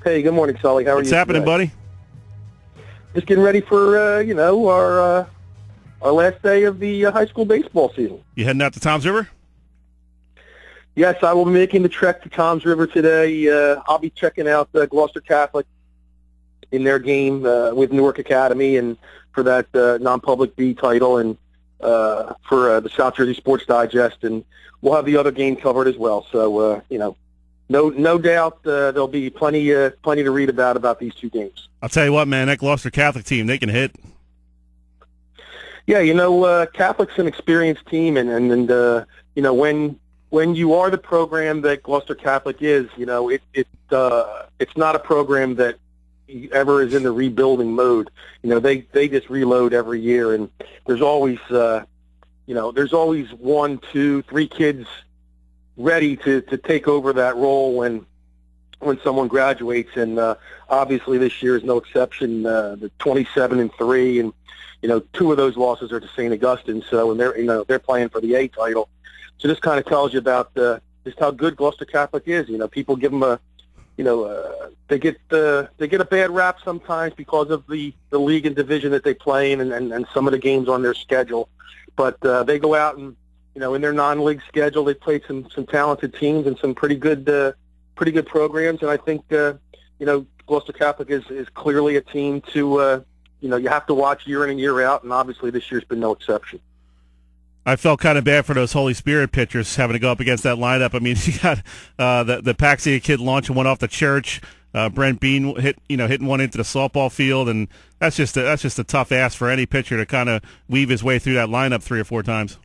Hey, good morning, Sully. How are you? What's happening, buddy? Just getting ready for our last day of the high school baseball season. You heading out to Toms River? Yes, I will be making the trek to Toms River today. I'll be checking out Gloucester Catholic in their game with Newark Academy, and for that non-public B title, and for the South Jersey Sports Digest, and we'll have the other game covered as well. So no doubt there'll be plenty to read about these two games. I'll tell you what, man, that Gloucester Catholic team, they can hit. Yeah, Catholic's an experienced team, and when you are the program that Gloucester Catholic is, it's not a program that ever is in the rebuilding mode. They just reload every year, and there's always there's always 1, 2, 3 kids ready to take over that role when someone graduates, and obviously this year is no exception. The 27-3, and 2 of those losses are to St. Augustine, so and they're playing for the A title. So this kind of tells you about just how good Gloucester Catholic is. People give them they get a bad rap sometimes because of the league and division that they play in, and some of the games on their schedule. But they go out and in their non-league schedule, they played some talented teams and some pretty good programs. And I think Gloucester Catholic is clearly a team to you have to watch year in and year out, and obviously this year's been no exception. I felt kind of bad for those Holy Spirit pitchers having to go up against that lineup. I mean, you got the Paxia kid launching one off the church, Brent Bean hitting one into the softball field, and that's just a tough ask for any pitcher to kind of weave his way through that lineup 3 or 4 times.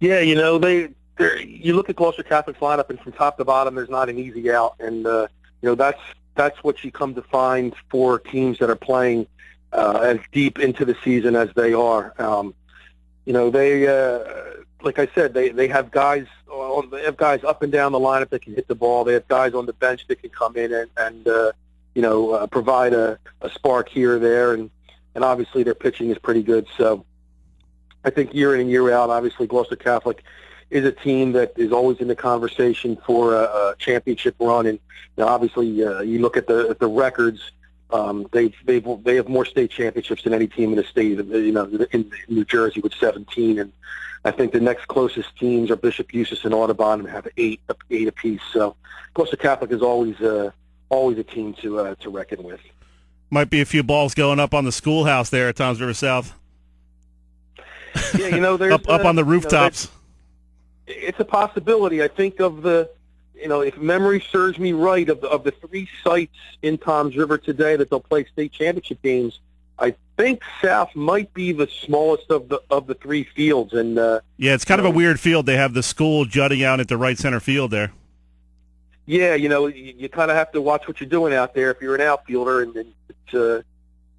Yeah, you look at Gloucester Catholic's lineup, and from top to bottom, there's not an easy out, and that's what you come to find for teams that are playing as deep into the season as they are. They like I said, they have guys up and down the lineup that can hit the ball. They have guys on the bench that can come in and provide a spark here or there, and obviously their pitching is pretty good. So I think year in and year out, obviously Gloucester Catholic is a team that is always in the conversation for a championship run, and obviously you look at the records. They have more state championships than any team in the state, in New Jersey with 17, and I think the next closest teams are Bishop Eustace and Audubon, and have 8 apiece. So Gloucester Catholic is always a team to reckon with. Might be a few balls going up on the schoolhouse there at Toms River South. Yeah, there's up on the rooftops. It's a possibility. I think of if memory serves me right, of the 3 sites in Toms River today that they'll play state championship games, I think South might be the smallest of the 3 fields. And yeah, it's kind of a weird field. They have the school jutting out into right center field there. Yeah, you kind of have to watch what you're doing out there if you're an outfielder, and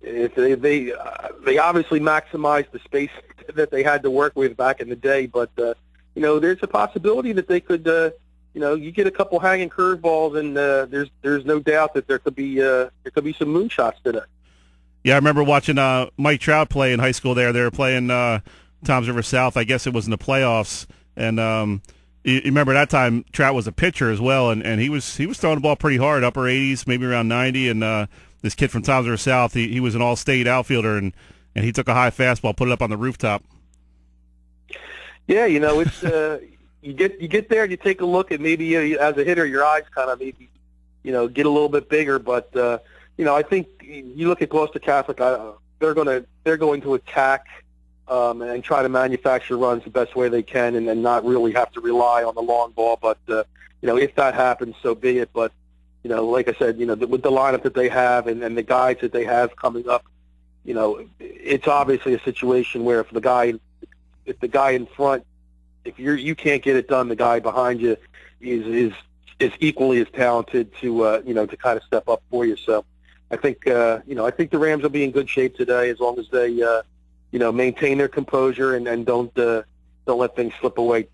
if they obviously maximize the space that they had to work with back in the day, but there's a possibility that they could. You get a couple hanging curveballs, and there's no doubt that there could be some moonshots today. Yeah, I remember watching Mike Trout play in high school there. They were playing Toms River South. I guess it was in the playoffs, and you remember that time Trout was a pitcher as well, and he was throwing the ball pretty hard, upper 80s, maybe around 90, and this kid from Toms River South, he was an all-state outfielder, and he took a high fastball, put it up on the rooftop. Yeah, it's you get there and you take a look, and maybe as a hitter your eyes kind of maybe get a little bit bigger, but I think you look at Gloucester Catholic, they're going to attack and try to manufacture runs the best way they can, and then not really have to rely on the long ball. But if that happens, so be it. But like I said, with the lineup that they have and the guys that they have coming up, it's obviously a situation where if the guy in front, if you can't get it done, the guy behind you is equally as talented to kind of step up for you. So I think the Rams will be in good shape today as long as they maintain their composure and don't let things slip away,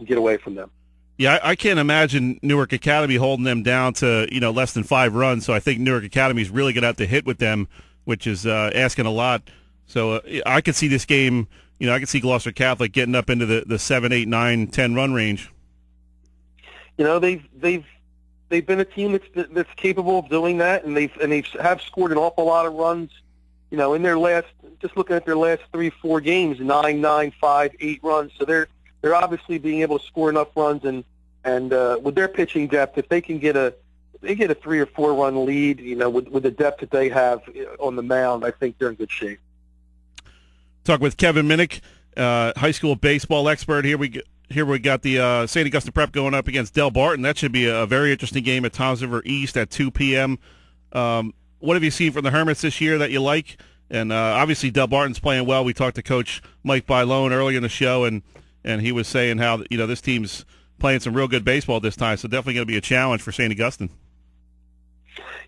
get away from them. Yeah, I can't imagine Newark Academy holding them down to less than 5 runs. So I think Newark Academy is really going to have to hit with them, which is asking a lot. So I could see this game. I could see Gloucester Catholic getting up into the 7, 8, 9, 10 run range. They've they've been a team that's capable of doing that, and they have scored an awful lot of runs. You know, in their last, just looking at their last 3-4 games, 9, 5, 8 runs. So they're obviously being able to score enough runs, and with their pitching depth, if they can get a 3 or 4 run lead, you know, with the depth that they have on the mound, I think they're in good shape. Talk with Kevin Minnick, high school baseball expert. Here we got the St. Augustine Prep going up against Del Barton. That should be a very interesting game at Toms River East at 2 p.m. What have you seen from the Hermits this year that you like? And obviously Del Barton's playing well. We talked to Coach Mike Bailone earlier in the show, and he was saying how, you know, this team's playing some real good baseball this time, so definitely going to be a challenge for St. Augustine.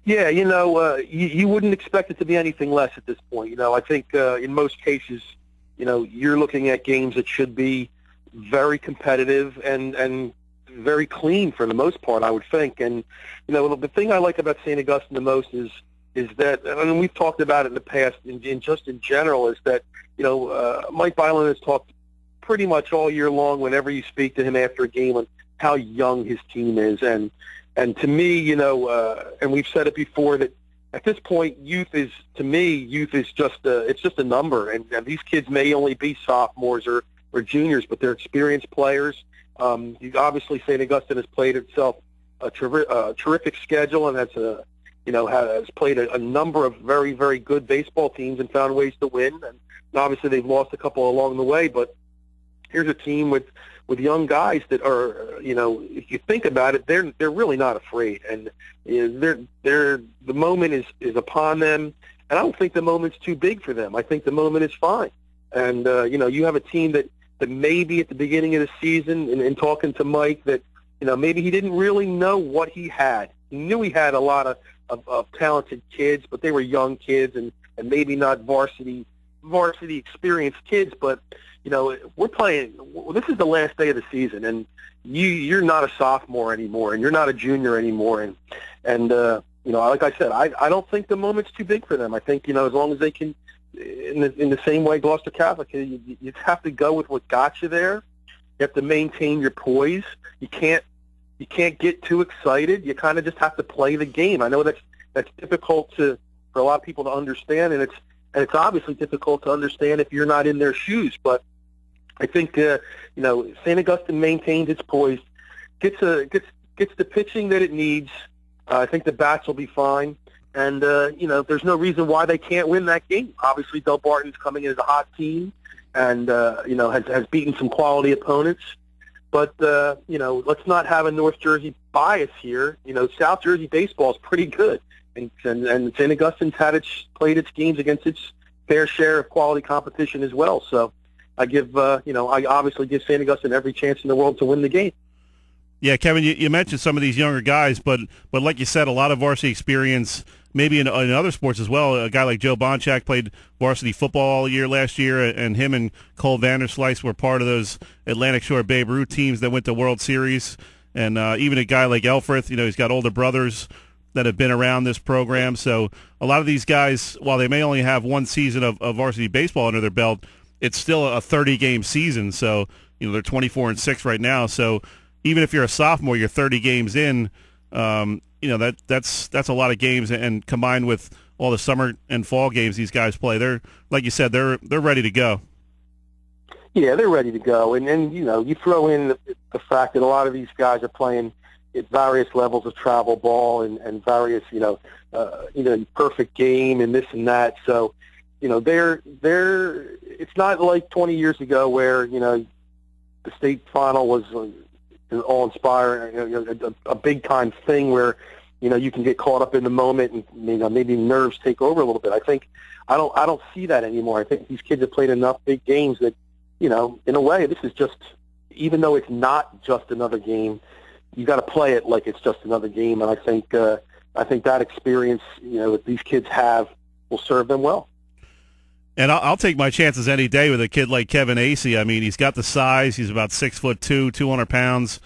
Yeah, you know, you wouldn't expect it to be anything less at this point. You know, I think in most cases, you know, you're looking at games that should be very competitive and very clean for the most part, I would think. And, you know, the thing I like about St. Augustine the most is that, and we've talked about it in the past, just in general, is that, you know, Mike Bailone has talked pretty much all year long whenever you speak to him after a game on how young his team is. And to me, you know, and we've said it before, that at this point, youth is just it's just a number. And these kids may only be sophomores or juniors, but they're experienced players. Obviously, St. Augustine has played itself a terrific schedule and has played a number of very, very good baseball teams and found ways to win. And obviously, they've lost a couple along the way, but here's a team with young guys that are, you know, if you think about it, they're really not afraid, and the moment is upon them, and I don't think the moment's too big for them. I think the moment is fine, and you know, you have a team that maybe at the beginning of the season, and talking to Mike, that, you know, maybe he didn't really know what he had. He knew he had a lot of talented kids, but they were young kids and maybe not varsity experienced kids, but, you know, we're playing. This is the last day of the season, and you're not a sophomore anymore, and you're not a junior anymore, and you know, like I said, I don't think the moment's too big for them. I think, you know, as long as they can, in the same way Gloucester Catholic, you have to go with what got you there. You have to maintain your poise. You can't get too excited. You kind of just have to play the game. I know that's difficult for a lot of people to understand, and it's obviously difficult to understand if you're not in their shoes, but I think, you know, St. Augustine maintains its poise, gets the pitching that it needs. I think the bats will be fine, and you know, there's no reason why they can't win that game. Obviously, Del Barton's coming in as a hot team, and you know, has beaten some quality opponents. But you know, let's not have a North Jersey bias here. You know, South Jersey baseball is pretty good, and St. Augustine's played its games against its fair share of quality competition as well. So I obviously give St. Augustine every chance in the world to win the game. Yeah, Kevin, you mentioned some of these younger guys, but like you said, a lot of varsity experience, maybe in other sports as well. A guy like Joe Bonchak played varsity football all year last year, and him and Cole Vanderslice were part of those Atlantic Shore Babe Ruth teams that went to World Series. And even a guy like Elfrith, you know, he's got older brothers that have been around this program. So a lot of these guys, while they may only have one season of varsity baseball under their belt, it's still a 30-game season. So, you know, they're 24-6 right now. So even if you're a sophomore, you're 30 games in. You know, that's a lot of games, and combined with all the summer and fall games these guys play, they're, like you said, they're ready to go. Yeah, they're ready to go, and you know, you throw in the fact that a lot of these guys are playing at various levels of travel ball and various, you know, perfect game and this and that. So, you know, they're it's not like 20 years ago where, you know, the state final was all-inspiring, a big-time thing where, you know, you can get caught up in the moment and, you know, maybe nerves take over a little bit. I don't see that anymore. I think these kids have played enough big games that, you know, in a way, this is just, even though it's not just another game, you got to play it like it's just another game. And I think that experience, you know, that these kids have will serve them well. And I'll take my chances any day with a kid like Kevin Acey. I mean, he's got the size. He's about 6'2", 200 pounds.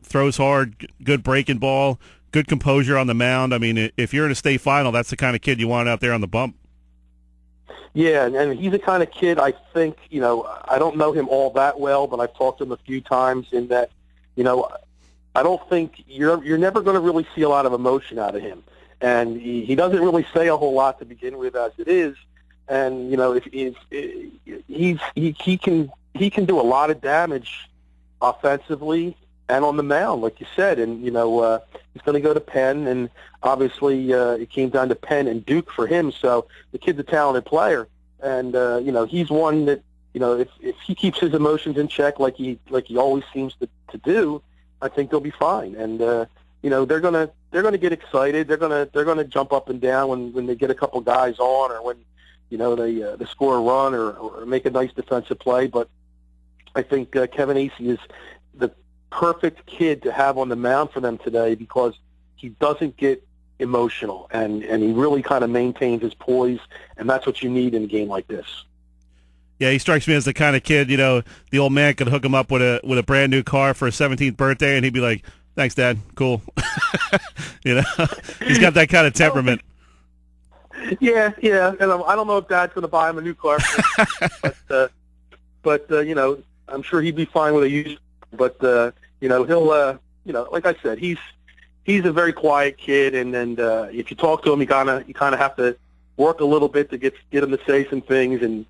Throws hard, good breaking ball, good composure on the mound. I mean, if you're in a state final, that's the kind of kid you want out there on the bump. Yeah, and he's the kind of kid, I think, you know, I don't know him all that well, but I've talked to him a few times in that, you know, I don't think you're never going to really see a lot of emotion out of him, and he doesn't really say a whole lot to begin with as it is. And if he can do a lot of damage offensively and on the mound, like you said. And he's going to go to Penn, and obviously it came down to Penn and Duke for him. So the kid's a talented player, and he's one that if he keeps his emotions in check like he always seems to do, I think they'll be fine. And they're gonna get excited. They're gonna jump up and down when they get a couple guys on, or when they score a run or make a nice defensive play. But I think Kevin Acee is the perfect kid to have on the mound for them today, because he doesn't get emotional, and he really kind of maintains his poise, and that's what you need in a game like this. Yeah, he strikes me as the kind of kid, the old man could hook him up with a brand new car for his 17th birthday, and he'd be like, "Thanks, Dad. Cool." He's got that kind of temperament. Yeah, and I don't know if Dad's going to buy him a new car, but I'm sure he'd be fine with a used. But he'll like I said, he's a very quiet kid, and if you talk to him, you kind of have to work a little bit to get him to say some things and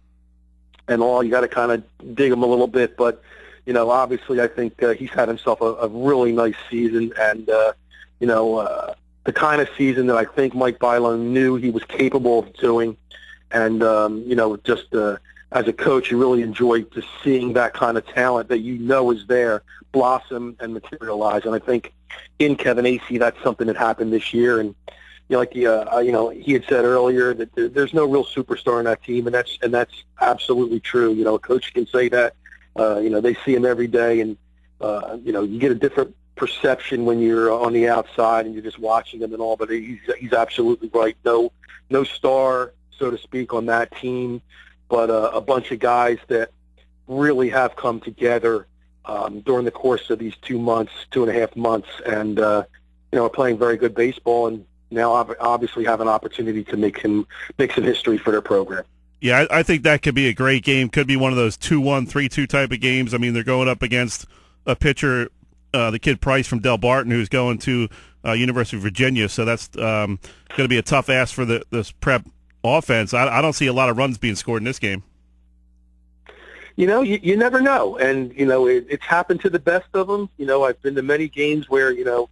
all. You got to kind of dig him a little bit, but obviously I think he's had himself a really nice season, and the kind of season that I think Mike Bilo knew he was capable of doing, and just as a coach, you really enjoy just seeing that kind of talent that is there blossom and materialize. And I think in Kevin Acee, that's something that happened this year. And he had said earlier that there's no real superstar in that team, and that's absolutely true. A coach can say that. They see him every day, and you get a different perception when you're on the outside and you're just watching him and all. But he's absolutely right. No star, so to speak, on that team, but a bunch of guys that really have come together during the course of these 2.5 months, and are playing very good baseball, and now obviously have an opportunity to make some history for their program. Yeah, I think that could be a great game. Could be one of those 2-1, 3-2 type of games. I mean, they're going up against a pitcher, the kid Price from Del Barton, who's going to University of Virginia. So that's going to be a tough ask for this prep offense. I don't see a lot of runs being scored in this game. You never know. And, it's happened to the best of them. I've been to many games where, to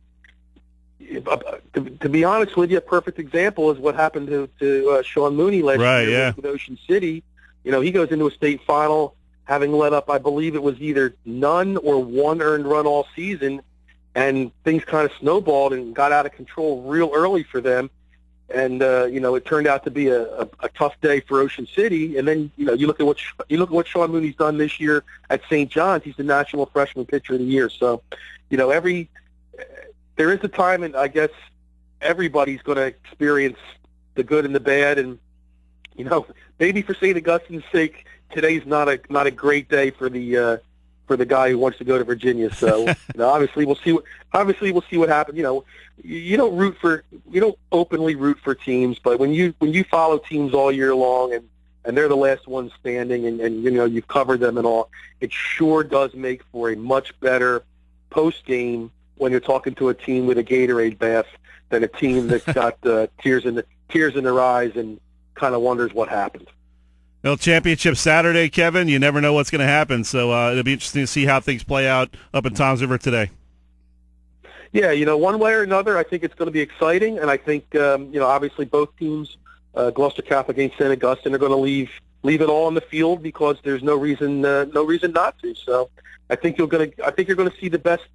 be honest with you, a perfect example is what happened to Sean Mooney last year with Ocean City. He goes into a state final having let up, I believe it was either none or one earned run all season, and things kind of snowballed and got out of control real early for them. And it turned out to be a tough day for Ocean City. And then you look at what Sean Mooney's done this year at St. John's. He's the National Freshman Pitcher of the Year. So there is a time, and I guess everybody's going to experience the good and the bad. And maybe for St. Augustine's sake, today's not a great day for the guy who wants to go to Virginia. So obviously we'll see what happens. You don't openly root for teams, but when you follow teams all year long and they're the last ones standing, and you've covered them and all, it sure does make for a much better post game when you're talking to a team with a Gatorade bath than a team that's got tears in their eyes and kind of wonders what happened. Well, championship Saturday, Kevin. You never know what's going to happen, so it'll be interesting to see how things play out up in Toms River today. Yeah, one way or another, I think it's going to be exciting, and I think obviously both teams, Gloucester Catholic and St. Augustine, are going to leave it all on the field because there's no reason not to. So I think you're going to see the best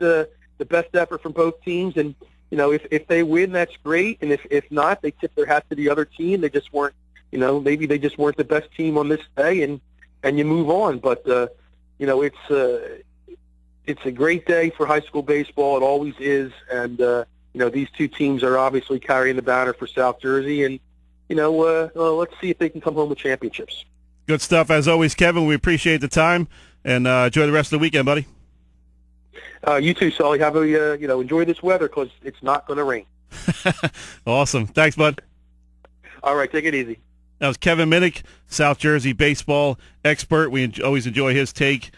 effort from both teams, and if they win, that's great, and if not, they tip their hat to the other team. They just weren't. Maybe they just weren't the best team on this day, and you move on. But it's a great day for high school baseball. It always is, and these two teams are obviously carrying the banner for South Jersey, and let's see if they can come home with championships. Good stuff as always, Kevin. We appreciate the time, and enjoy the rest of the weekend, buddy. You too, Sully. Have enjoy this weather because it's not going to rain. Awesome. Thanks, bud. All right, take it easy. That was Kevin Minnick, South Jersey baseball expert. We always enjoy his take